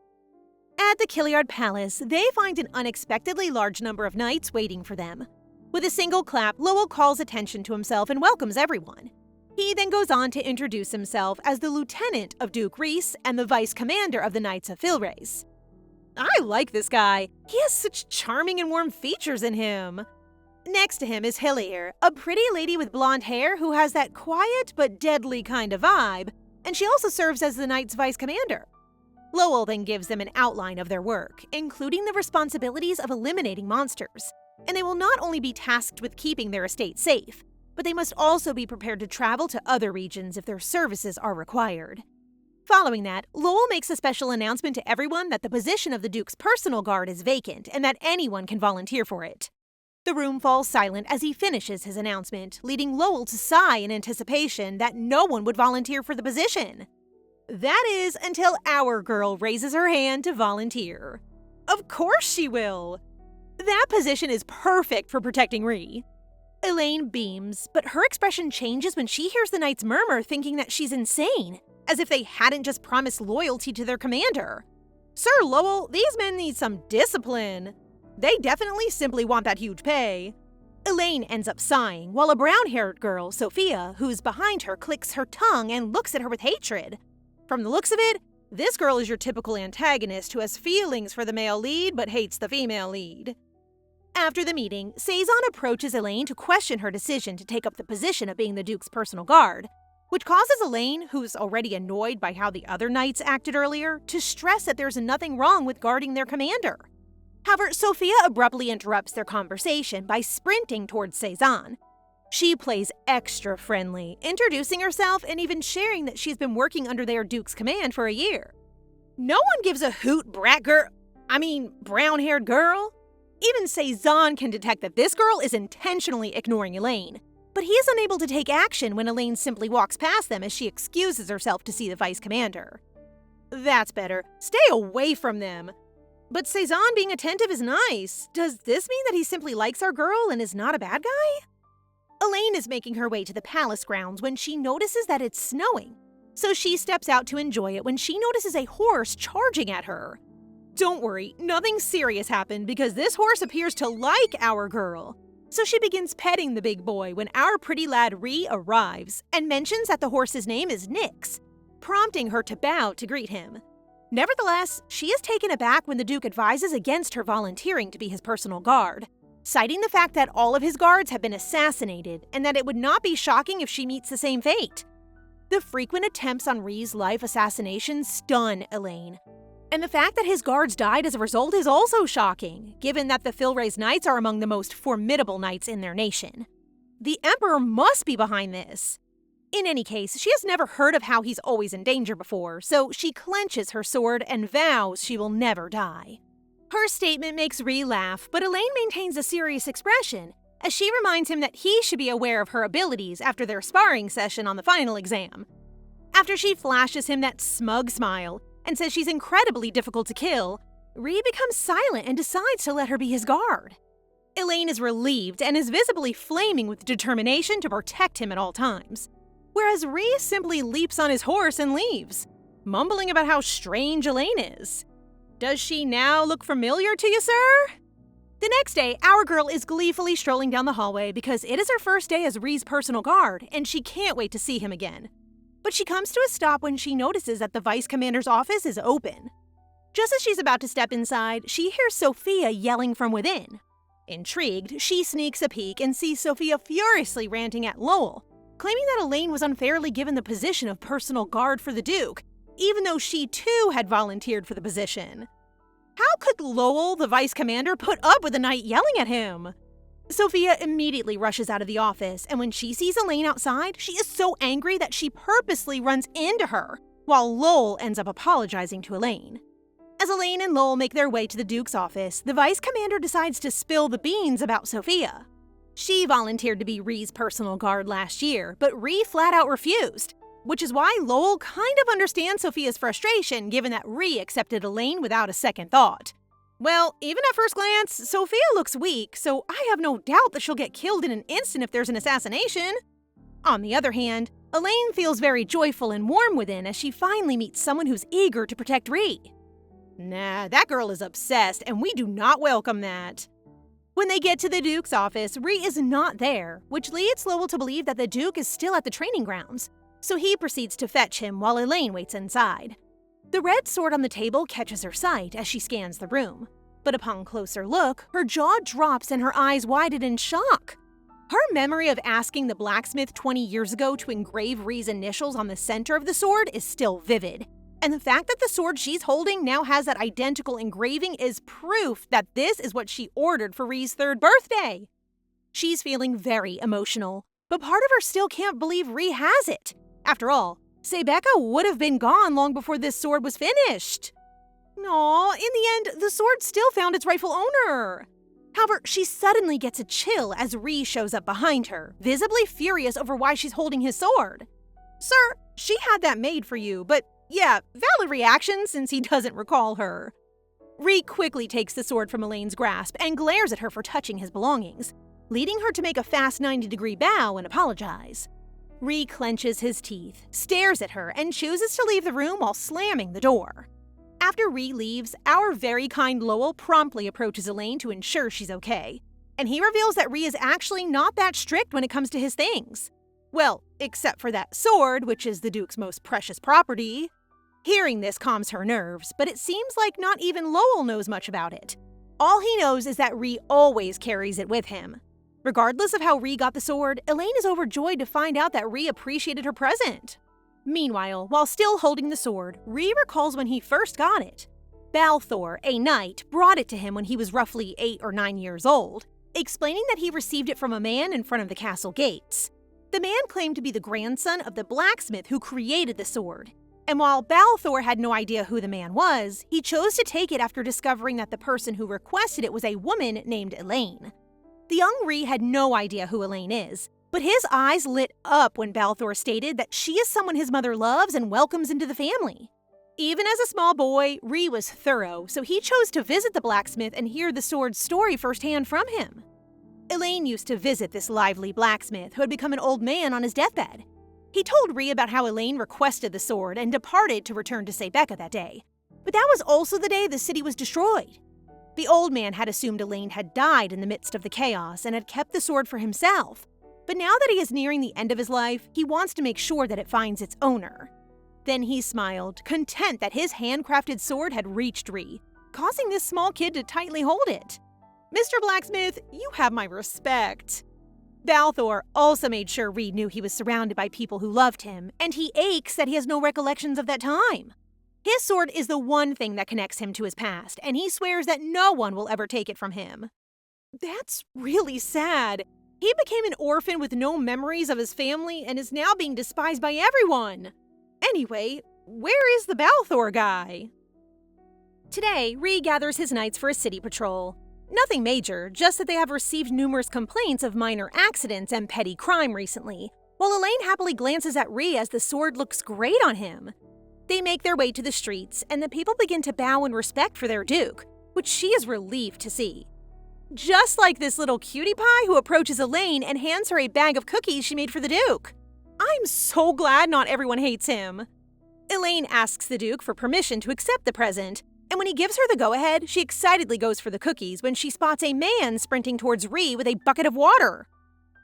At the Killyard Palace, they find an unexpectedly large number of knights waiting for them. With a single clap, Lowell calls attention to himself and welcomes everyone. He then goes on to introduce himself as the lieutenant of Duke Rhys and the vice commander of the Knights of Filrace. I like this guy. He has such charming and warm features in him. Next to him is Hillier, a pretty lady with blonde hair who has that quiet but deadly kind of vibe, and she also serves as the Knights' vice commander. Lowell then gives them an outline of their work, including the responsibilities of eliminating monsters, and they will not only be tasked with keeping their estate safe, but they must also be prepared to travel to other regions if their services are required. Following that, Lowell makes a special announcement to everyone that the position of the Duke's personal guard is vacant and that anyone can volunteer for it. The room falls silent as he finishes his announcement, leading Lowell to sigh in anticipation that no one would volunteer for the position. That is, until our girl raises her hand to volunteer. Of course she will! That position is perfect for protecting Ree. Elaine beams, but her expression changes when she hears the knights murmur, thinking that she's insane, as if they hadn't just promised loyalty to their commander. Sir Lowell, these men need some discipline. They definitely simply want that huge pay. Elaine ends up sighing, while a brown-haired girl, Sophia, who's behind her, clicks her tongue and looks at her with hatred. From the looks of it, this girl is your typical antagonist who has feelings for the male lead but hates the female lead. After the meeting, Cezanne approaches Elaine to question her decision to take up the position of being the Duke's personal guard, which causes Elaine, who's already annoyed by how the other knights acted earlier, to stress that there's nothing wrong with guarding their commander. However, Sophia abruptly interrupts their conversation by sprinting towards Cezanne. She plays extra friendly, introducing herself and even sharing that she's been working under their duke's command for a year. No one gives a hoot, brown-haired girl. Even Cezanne can detect that this girl is intentionally ignoring Elaine, but he is unable to take action when Elaine simply walks past them as she excuses herself to see the vice commander. That's better. Stay away from them. But Cezanne being attentive is nice. Does this mean that he simply likes our girl and is not a bad guy? Elaine is making her way to the palace grounds when she notices that it's snowing. So she steps out to enjoy it when she notices a horse charging at her. Don't worry, nothing serious happened because this horse appears to like our girl. So she begins petting the big boy when our pretty lad Rhee arrives and mentions that the horse's name is Nyx, prompting her to bow to greet him. Nevertheless, she is taken aback when the Duke advises against her volunteering to be his personal guard, citing the fact that all of his guards have been assassinated and that it would not be shocking if she meets the same fate. The frequent attempts on Rhee's life assassination stun Elaine. And the fact that his guards died as a result is also shocking, given that the Filray's knights are among the most formidable knights in their nation. The Emperor must be behind this. In any case, she has never heard of how he's always in danger before, so she clenches her sword and vows she will never die. Her statement makes Rhee laugh, but Elaine maintains a serious expression, as she reminds him that he should be aware of her abilities after their sparring session on the final exam. After she flashes him that smug smile and says she's incredibly difficult to kill, Rhee becomes silent and decides to let her be his guard. Elaine is relieved and is visibly flaming with determination to protect him at all times, whereas Rhee simply leaps on his horse and leaves, mumbling about how strange Elaine is. Does she now look familiar to you, sir? The next day, our girl is gleefully strolling down the hallway because it is her first day as Rhee's personal guard, and she can't wait to see him again. But she comes to a stop when she notices that the vice commander's office is open. Just as she's about to step inside, she hears Sophia yelling from within. Intrigued, she sneaks a peek and sees Sophia furiously ranting at Lowell, claiming that Elaine was unfairly given the position of personal guard for the Duke, even though she too had volunteered for the position. How could Lowell, the vice commander, put up with a knight yelling at him? Sophia immediately rushes out of the office, and when she sees Elaine outside, she is so angry that she purposely runs into her, while Lowell ends up apologizing to Elaine. As Elaine and Lowell make their way to the Duke's office, the vice commander decides to spill the beans about Sophia. She volunteered to be Rhee's personal guard last year, but Rhee flat out refused, which is why Lowell kind of understands Sophia's frustration given that Rhee accepted Elaine without a second thought. Well, even at first glance, Sophia looks weak, so I have no doubt that she'll get killed in an instant if there's an assassination. On the other hand, Elaine feels very joyful and warm within as she finally meets someone who's eager to protect Rhee. Nah, that girl is obsessed, and we do not welcome that. When they get to the Duke's office, Rhee is not there, which leads Lowell to believe that the Duke is still at the training grounds, so he proceeds to fetch him while Elaine waits inside. The red sword on the table catches her sight as she scans the room, but upon closer look, her jaw drops and her eyes widen in shock. Her memory of asking the blacksmith 20 years ago to engrave Rhee's initials on the center of the sword is still vivid, and the fact that the sword she's holding now has that identical engraving is proof that this is what she ordered for Rhee's 3rd birthday. She's feeling very emotional, but part of her still can't believe Rhee has it. After all, Sebeka would have been gone long before this sword was finished. Aw, in the end, the sword still found its rightful owner. However, she suddenly gets a chill as Rhee shows up behind her, visibly furious over why she's holding his sword. Sir, she had that made for you, but yeah, valid reaction since he doesn't recall her. Rhee quickly takes the sword from Elaine's grasp and glares at her for touching his belongings, leading her to make a fast 90-degree bow and apologize. Rhee clenches his teeth, stares at her, and chooses to leave the room while slamming the door. After Rhee leaves, our very kind Lowell promptly approaches Elaine to ensure she's okay, and he reveals that Rhee is actually not that strict when it comes to his things. Well, except for that sword, which is the Duke's most precious property. Hearing this calms her nerves, but it seems like not even Lowell knows much about it. All he knows is that Rhee always carries it with him. Regardless of how Ree got the sword, Elaine is overjoyed to find out that Ree appreciated her present. Meanwhile, while still holding the sword, Ree recalls when he first got it. Balthor, a knight, brought it to him when he was roughly 8 or 9 years old, explaining that he received it from a man in front of the castle gates. The man claimed to be the grandson of the blacksmith who created the sword, and while Balthor had no idea who the man was, he chose to take it after discovering that the person who requested it was a woman named Elaine. The young Ree had no idea who Elaine is, but his eyes lit up when Balthor stated that she is someone his mother loves and welcomes into the family. Even as a small boy, Ree was thorough, so he chose to visit the blacksmith and hear the sword's story firsthand from him. Elaine used to visit this lively blacksmith who had become an old man on his deathbed. He told Ree about how Elaine requested the sword and departed to return to Sebeka that day. But that was also the day the city was destroyed. The old man had assumed Elaine had died in the midst of the chaos and had kept the sword for himself. But now that he is nearing the end of his life, he wants to make sure that it finds its owner. Then he smiled, content that his handcrafted sword had reached Ree, causing this small kid to tightly hold it. "Mr. Blacksmith, you have my respect." Balthor also made sure Ree knew he was surrounded by people who loved him, and he aches that he has no recollections of that time. His sword is the one thing that connects him to his past, and he swears that no one will ever take it from him. That's really sad. He became an orphan with no memories of his family and is now being despised by everyone. Anyway, where is the Balthor guy? Today, Ree gathers his knights for a city patrol. Nothing major, just that they have received numerous complaints of minor accidents and petty crime recently, while Elaine happily glances at Ree as the sword looks great on him. They make their way to the streets, and the people begin to bow in respect for their duke, which she is relieved to see. Just like this little cutie pie who approaches Elaine and hands her a bag of cookies she made for the duke. I'm so glad not everyone hates him. Elaine asks the duke for permission to accept the present, and when he gives her the go-ahead, she excitedly goes for the cookies when she spots a man sprinting towards Ree with a bucket of water.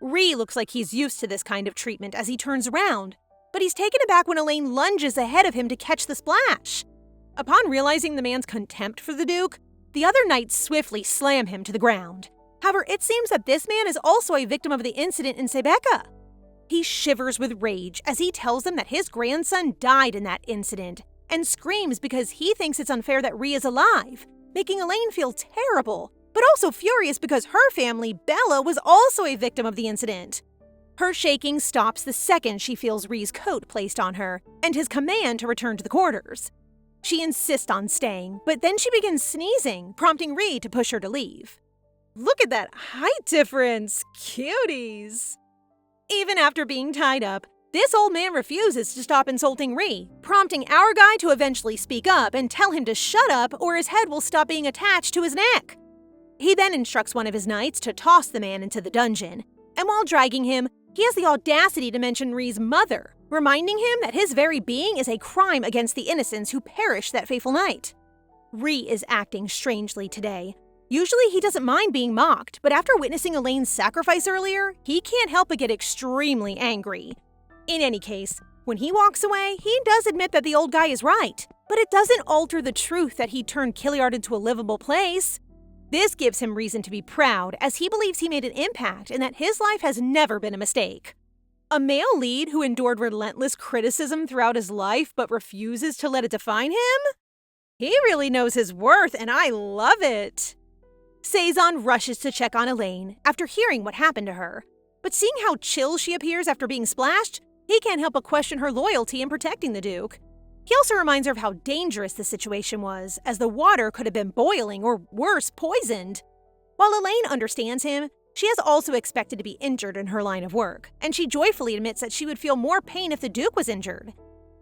Ree looks like he's used to this kind of treatment as he turns around, but he's taken aback when Elaine lunges ahead of him to catch the splash. Upon realizing the man's contempt for the duke, the other knights swiftly slam him to the ground. However, it seems that this man is also a victim of the incident in Sebeka. He shivers with rage as he tells them that his grandson died in that incident and screams because he thinks it's unfair that Ree is alive, making Elaine feel terrible, but also furious because her family, Bella, was also a victim of the incident. Her shaking stops the second she feels Ree's coat placed on her and his command to return to the quarters. She insists on staying, but then she begins sneezing, prompting Ree to push her to leave. Look at that height difference, cuties! Even after being tied up, this old man refuses to stop insulting Ree, prompting our guy to eventually speak up and tell him to shut up or his head will stop being attached to his neck. He then instructs one of his knights to toss the man into the dungeon, and while dragging him, he has the audacity to mention Ree's mother, reminding him that his very being is a crime against the innocents who perished that fateful night. Ree is acting strangely today. Usually he doesn't mind being mocked, but after witnessing Elaine's sacrifice earlier, he can't help but get extremely angry. In any case, when he walks away, he does admit that the old guy is right, but it doesn't alter the truth that he turned Killiard into a livable place. This gives him reason to be proud, as he believes he made an impact and that his life has never been a mistake. A male lead who endured relentless criticism throughout his life but refuses to let it define him? He really knows his worth, and I love it. Cezanne rushes to check on Elaine after hearing what happened to her, but seeing how chill she appears after being splashed, he can't help but question her loyalty in protecting the Duke. He also reminds her of how dangerous the situation was, as the water could have been boiling or worse, poisoned. While Elaine understands him, she has also expected to be injured in her line of work, and she joyfully admits that she would feel more pain if the Duke was injured.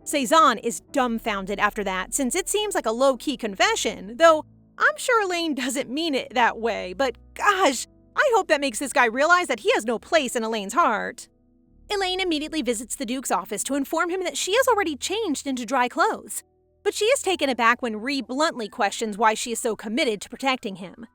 Cezanne is dumbfounded after that, since it seems like a low-key confession, though I'm sure Elaine doesn't mean it that way, but gosh, I hope that makes this guy realize that he has no place in Elaine's heart. Elaine immediately visits the Duke's office to inform him that she has already changed into dry clothes, but she is taken aback when Ree bluntly questions why she is so committed to protecting him.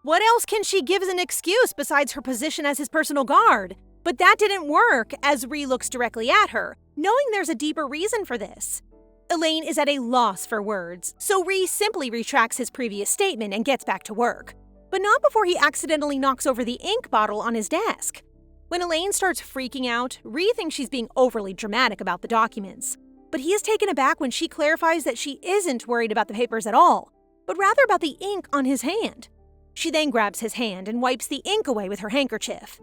What else can she give as an excuse besides her position as his personal guard? But that didn't work, as Ree looks directly at her, knowing there's a deeper reason for this. Elaine is at a loss for words, so Ree simply retracts his previous statement and gets back to work. but not before he accidentally knocks over the ink bottle on his desk. When Elaine starts freaking out, Ree thinks she's being overly dramatic about the documents. But he is taken aback when she clarifies that she isn't worried about the papers at all, but rather about the ink on his hand. She then grabs his hand and wipes the ink away with her handkerchief.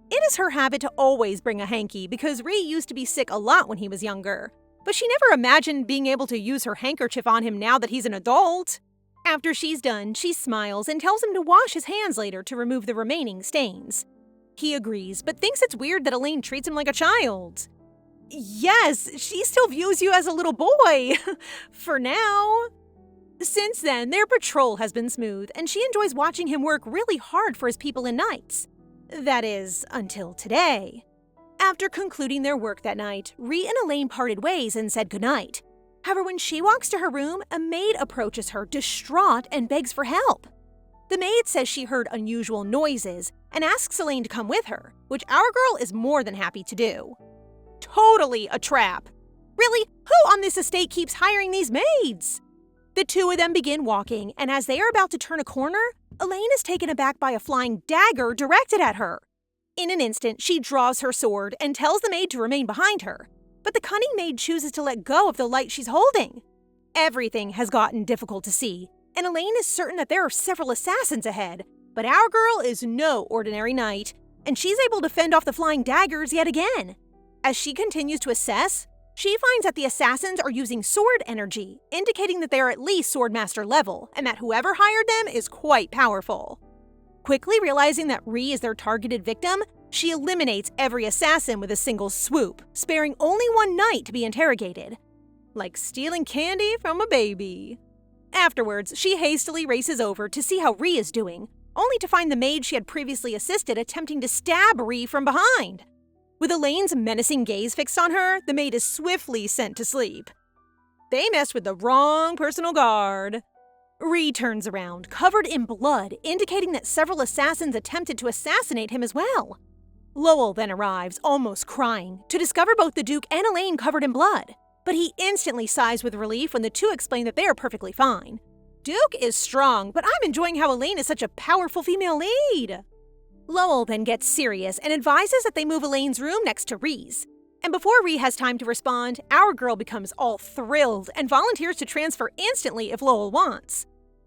It is her habit to always bring a hanky because Ree used to be sick a lot when he was younger, but she never imagined being able to use her handkerchief on him now that he's an adult. After she's done, she smiles and tells him to wash his hands later to remove the remaining stains. He agrees, but thinks it's weird that Elaine treats him like a child. Yes, she still views you as a little boy. For now. Since then, their patrol has been smooth, and she enjoys watching him work really hard for his people and knights. That is, until today. After concluding their work that night, Ree and Elaine parted ways and said goodnight. However, when she walks to her room, a maid approaches her, distraught, and begs for help. The maid says she heard unusual noises and asks Elaine to come with her, which our girl is more than happy to do. Totally a trap. Really, who on this estate keeps hiring these maids? The two of them begin walking, and as they are about to turn a corner, Elaine is taken aback by a flying dagger directed at her. In an instant, she draws her sword and tells the maid to remain behind her, but the cunning maid chooses to let go of the light she's holding. Everything has gotten difficult to see, and Elaine is certain that there are several assassins ahead, but our girl is no ordinary knight, and she's able to fend off the flying daggers yet again. As she continues to assess, she finds that the assassins are using sword energy, indicating that they are at least swordmaster level, and that whoever hired them is quite powerful. Quickly realizing that Ree is their targeted victim, she eliminates every assassin with a single swoop, sparing only one knight to be interrogated. Like stealing candy from a baby. Afterwards, she hastily races over to see how Ree is doing, only to find the maid she had previously assisted attempting to stab Ree from behind. With Elaine's menacing gaze fixed on her, the maid is swiftly sent to sleep. They messed with the wrong personal guard. Ree turns around, covered in blood, indicating that several assassins attempted to assassinate him as well. Lowell then arrives, almost crying, to discover both the Duke and Elaine covered in blood, but he instantly sighs with relief when the two explain that they are perfectly fine. Duke is strong, but I'm enjoying how Elaine is such a powerful female lead. Lowell then gets serious and advises that they move Elaine's room next to Ree's. And before Ree has time to respond, our girl becomes all thrilled and volunteers to transfer instantly if Lowell wants.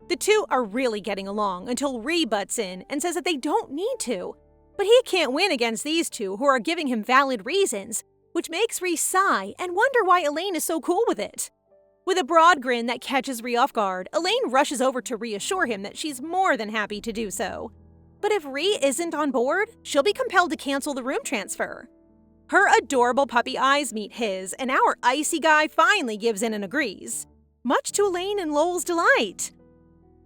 The two are really getting along until Ree butts in and says that they don't need to. But he can't win against these two who are giving him valid reasons, which makes Ree sigh and wonder why Elaine is so cool with it. With a broad grin that catches Ree off guard, Elaine rushes over to reassure him that she's more than happy to do so. But if Ree isn't on board, she'll be compelled to cancel the room transfer. Her adorable puppy eyes meet his, and our icy guy finally gives in and agrees, much to Elaine and Lowell's delight.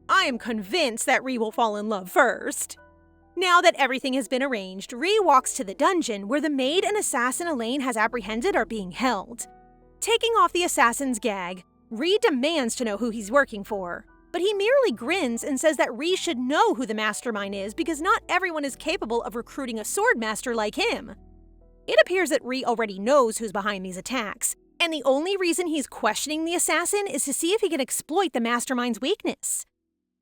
I am convinced that Ree will fall in love first. Now that everything has been arranged, Ree walks to the dungeon where the maid and assassin Elaine has apprehended are being held. Taking off the assassin's gag, Ree demands to know who he's working for, but he merely grins and says that Ree should know who the mastermind is because not everyone is capable of recruiting a swordmaster like him. It appears that Ree already knows who's behind these attacks, and the only reason he's questioning the assassin is to see if he can exploit the mastermind's weakness.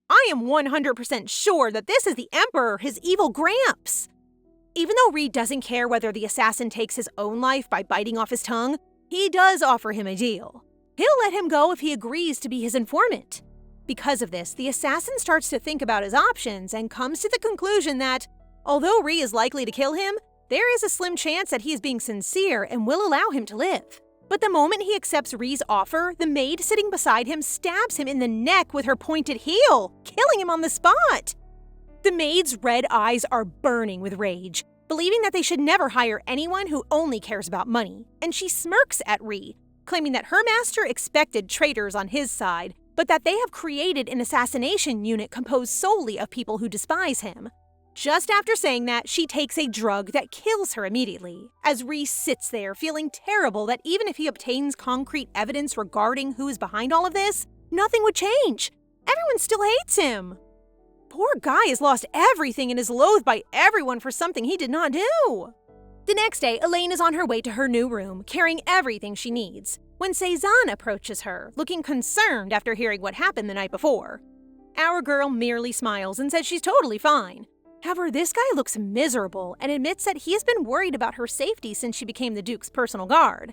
I am 100% sure that this is the Emperor, his evil Gramps. Even though Ree doesn't care whether the assassin takes his own life by biting off his tongue, he does offer him a deal. He'll let him go if he agrees to be his informant. Because of this, the assassin starts to think about his options and comes to the conclusion that, although Ree is likely to kill him, there is a slim chance that he is being sincere and will allow him to live. But the moment he accepts Ree's offer, the maid sitting beside him stabs him in the neck with her pointed heel, killing him on the spot. The maid's red eyes are burning with rage, believing that they should never hire anyone who only cares about money, and she smirks at Ree, claiming that her master expected traitors on his side, but that they have created an assassination unit composed solely of people who despise him. Just after saying that, she takes a drug that kills her immediately, as Ree sits there feeling terrible that even if he obtains concrete evidence regarding who is behind all of this, nothing would change. Everyone still hates him. Poor guy has lost everything and is loathed by everyone for something he did not do. The next day, Elaine is on her way to her new room, carrying everything she needs, when Cezanne approaches her, looking concerned after hearing what happened the night before. Our girl merely smiles and says she's totally fine. However, this guy looks miserable and admits that he has been worried about her safety since she became the Duke's personal guard.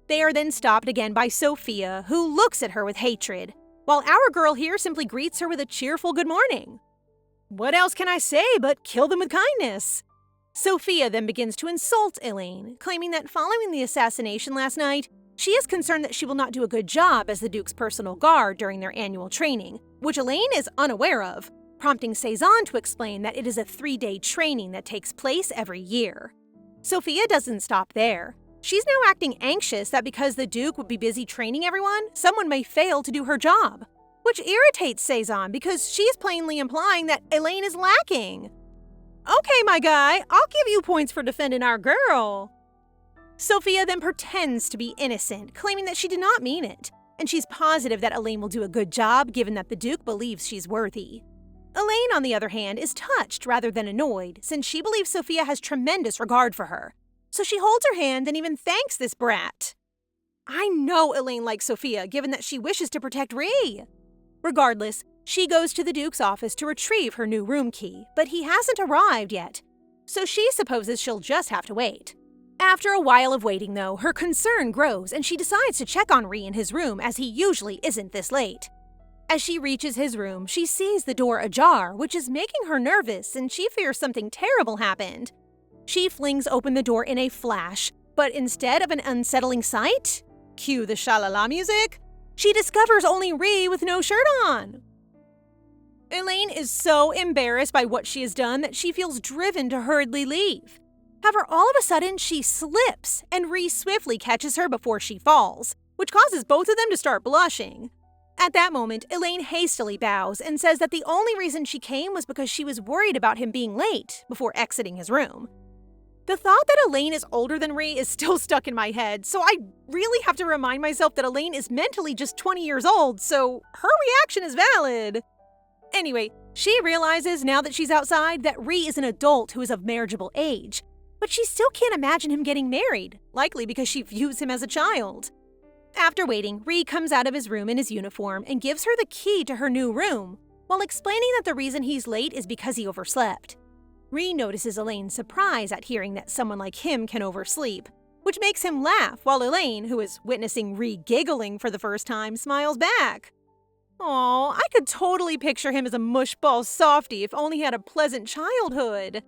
They are then stopped again by Sophia, who looks at her with hatred, while our girl here simply greets her with a cheerful good morning. What else can I say but kill them with kindness? Sophia then begins to insult Elaine, claiming that following the assassination last night, she is concerned that she will not do a good job as the Duke's personal guard during their annual training, which Elaine is unaware of, prompting Cezanne to explain that it is a 3-day training that takes place every year. Sophia doesn't stop there. She's now acting anxious that because the Duke would be busy training everyone, someone may fail to do her job, which irritates Cezanne because she's plainly implying that Elaine is lacking. Okay, my guy, I'll give you points for defending our girl. Sophia then pretends to be innocent, claiming that she did not mean it, and she's positive that Elaine will do a good job given that the Duke believes she's worthy. Elaine, on the other hand, is touched rather than annoyed, since she believes Sophia has tremendous regard for her. So she holds her hand and even thanks this brat. I know Elaine likes Sophia, given that she wishes to protect Ree. Regardless, she goes to the Duke's office to retrieve her new room key, but he hasn't arrived yet, so she supposes she'll just have to wait. After a while of waiting, though, her concern grows and she decides to check on Ree in his room as he usually isn't this late. As she reaches his room, she sees the door ajar, which is making her nervous and she fears something terrible happened. She flings open the door in a flash, but instead of an unsettling sight, cue the sha-la-la music, she discovers only Ree with no shirt on. Elaine is so embarrassed by what she has done that she feels driven to hurriedly leave. However, all of a sudden, she slips, and Ree swiftly catches her before she falls, which causes both of them to start blushing. At that moment, Elaine hastily bows and says that the only reason she came was because she was worried about him being late before exiting his room. The thought that Elaine is older than Ree is still stuck in my head, so I really have to remind myself that Elaine is mentally just 20 years old, so her reaction is valid. Anyway, she realizes now that she's outside that Ree is an adult who is of marriageable age, but she still can't imagine him getting married, likely because she views him as a child. After waiting, Ree comes out of his room in his uniform and gives her the key to her new room, while explaining that the reason he's late is because he overslept. Ree notices Elaine's surprise at hearing that someone like him can oversleep, which makes him laugh, while Elaine, who is witnessing Ree giggling for the first time, smiles back. Aw, I could totally picture him as a mushball softie if only he had a pleasant childhood.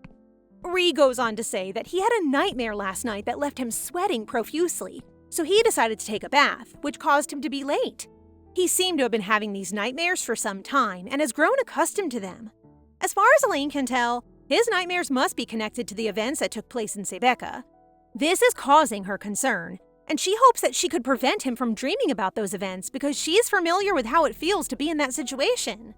Ree goes on to say that he had a nightmare last night that left him sweating profusely, so he decided to take a bath, which caused him to be late. He seemed to have been having these nightmares for some time and has grown accustomed to them. As far as Elaine can tell, his nightmares must be connected to the events that took place in Sebeka. This is causing her concern, and she hopes that she could prevent him from dreaming about those events because she's familiar with how it feels to be in that situation.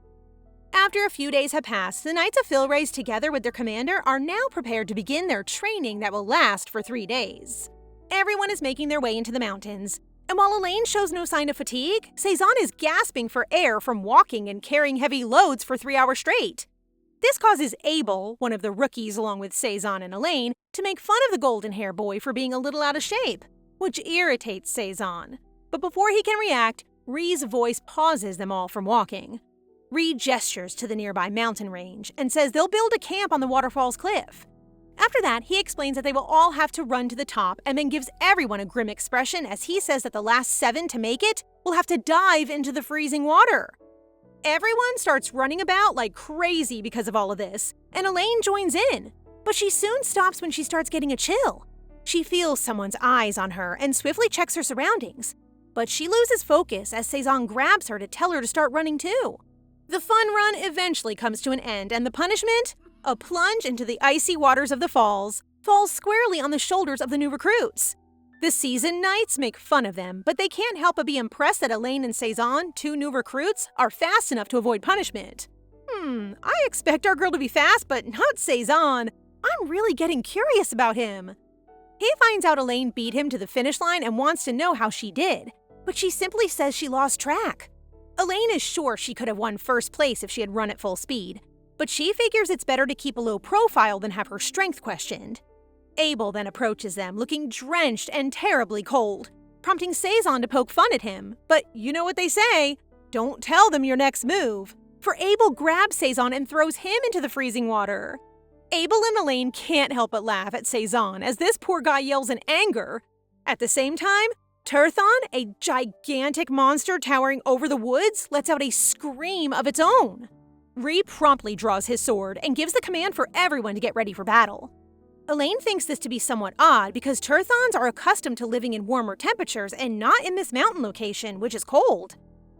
After a few days have passed, the Knights of Filrays, together with their commander, are now prepared to begin their training that will last for 3 days. Everyone is making their way into the mountains, and while Elaine shows no sign of fatigue, Cezanne is gasping for air from walking and carrying heavy loads for 3 hours straight. This causes Abel, one of the rookies along with Cezanne and Elaine, to make fun of the golden hair boy for being a little out of shape, which irritates Cezanne. But before he can react, Ree's voice pauses them all from walking. Ree gestures to the nearby mountain range and says they'll build a camp on the waterfall's cliff. After that, he explains that they will all have to run to the top and then gives everyone a grim expression as he says that the last 7 to make it will have to dive into the freezing water. Everyone starts running about like crazy because of all of this, and Elaine joins in, but she soon stops when she starts getting a chill. She feels someone's eyes on her and swiftly checks her surroundings, but she loses focus as Cezanne grabs her to tell her to start running too. The fun run eventually comes to an end, and the punishment? A plunge into the icy waters of the falls, falls squarely on the shoulders of the new recruits. The seasoned knights make fun of them, but they can't help but be impressed that Elaine and Cezanne, 2 new recruits, are fast enough to avoid punishment. I expect our girl to be fast, but not Cezanne. I'm really getting curious about him. He finds out Elaine beat him to the finish line and wants to know how she did, but she simply says she lost track. Elaine is sure she could have won first place if she had run at full speed, but she figures it's better to keep a low profile than have her strength questioned. Abel then approaches them, looking drenched and terribly cold, prompting Cezanne to poke fun at him. But you know what they say, don't tell them your next move. for Abel grabs Cezanne and throws him into the freezing water. Abel and Elaine can't help but laugh at Cezanne as this poor guy yells in anger. At the same time, Tirthon, a gigantic monster towering over the woods, lets out a scream of its own. Rhys promptly draws his sword and gives the command for everyone to get ready for battle. Elaine thinks this to be somewhat odd because Tirthons are accustomed to living in warmer temperatures and not in this mountain location, which is cold.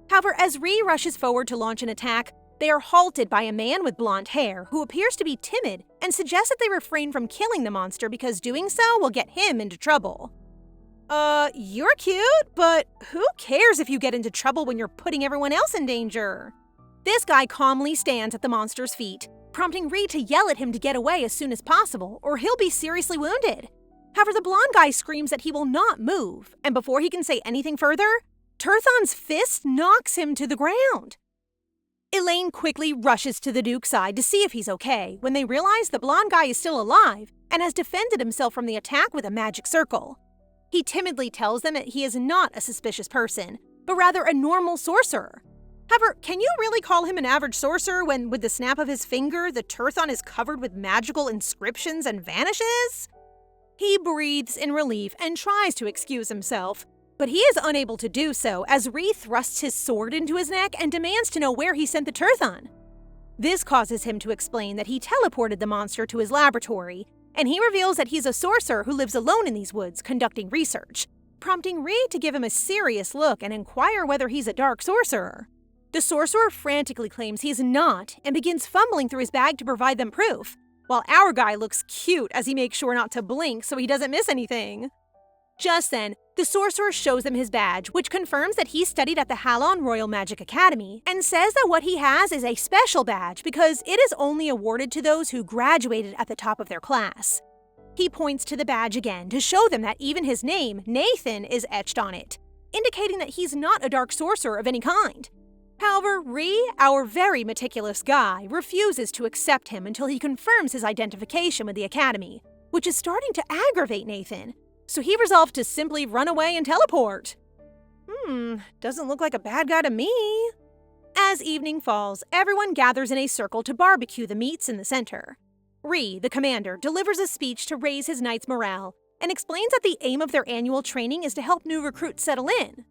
However, as Rhys rushes forward to launch an attack, they are halted by a man with blonde hair who appears to be timid and suggests that they refrain from killing the monster because doing so will get him into trouble. You're cute, but who cares if you get into trouble when you're putting everyone else in danger? This guy calmly stands at the monster's feet, prompting Rhys to yell at him to get away as soon as possible, or he'll be seriously wounded. However, the blonde guy screams that he will not move, and before he can say anything further, Tirthon's fist knocks him to the ground. Elaine quickly rushes to the Duke's side to see if he's okay, when they realize the blonde guy is still alive and has defended himself from the attack with a magic circle. He timidly tells them that he is not a suspicious person, but rather a normal sorcerer. However, can you really call him an average sorcerer when, with the snap of his finger, the Tirthon is covered with magical inscriptions and vanishes? He breathes in relief and tries to excuse himself, but he is unable to do so as Rhys thrusts his sword into his neck and demands to know where he sent the Tirthon. This causes him to explain that he teleported the monster to his laboratory, and he reveals that he's a sorcerer who lives alone in these woods conducting research, prompting Rhys to give him a serious look and inquire whether he's a dark sorcerer. The sorcerer frantically claims he's not and begins fumbling through his bag to provide them proof, while our guy looks cute as he makes sure not to blink so he doesn't miss anything. Just then, the sorcerer shows them his badge, which confirms that he studied at the Halon Royal Magic Academy, and says that what he has is a special badge because it is only awarded to those who graduated at the top of their class. He points to the badge again to show them that even his name, Nathan, is etched on it, indicating that he's not a dark sorcerer of any kind. However, Rhys, our very meticulous guy, refuses to accept him until he confirms his identification with the Academy, which is starting to aggravate Nathan. So he resolved to simply run away and teleport. Doesn't look like a bad guy to me. As evening falls, everyone gathers in a circle to barbecue the meats in the center. Rhys, the commander, delivers a speech to raise his knights' morale and explains that the aim of their annual training is to help new recruits settle in.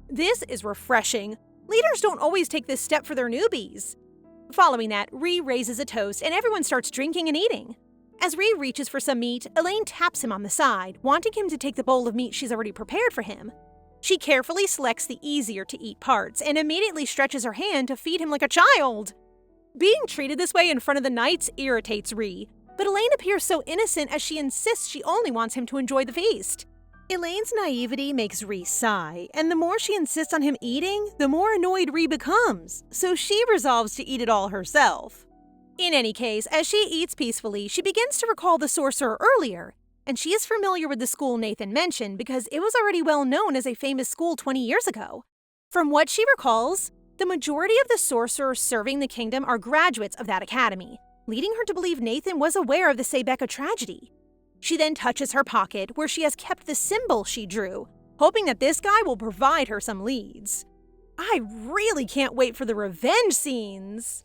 This is refreshing. Leaders don't always take this step for their newbies. Following that, Rhys raises a toast and everyone starts drinking and eating. As Rhys reaches for some meat, Elaine taps him on the side, wanting him to take the bowl of meat she's already prepared for him. She carefully selects the easier-to-eat parts and immediately stretches her hand to feed him like a child. Being treated this way in front of the knights irritates Rhys, but Elaine appears so innocent as she insists she only wants him to enjoy the feast. Elaine's naivety makes Rhys sigh, and the more she insists on him eating, the more annoyed Rhys becomes, so she resolves to eat it all herself. In any case, as she eats peacefully, she begins to recall the sorcerer earlier, and she is familiar with the school Nathan mentioned because it was already well known as a famous school 20 years ago. From what she recalls, the majority of the sorcerers serving the kingdom are graduates of that academy, leading her to believe Nathan was aware of the Sebeka tragedy. She then touches her pocket where she has kept the symbol she drew, hoping that this guy will provide her some leads. I really can't wait for the revenge scenes!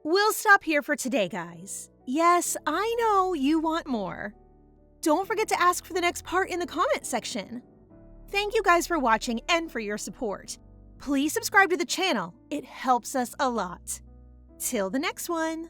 We'll stop here for today, guys. Yes, I know you want more. Don't forget to ask for the next part in the comment section. Thank you guys for watching and for your support. Please subscribe to the channel. It helps us a lot. Till the next one.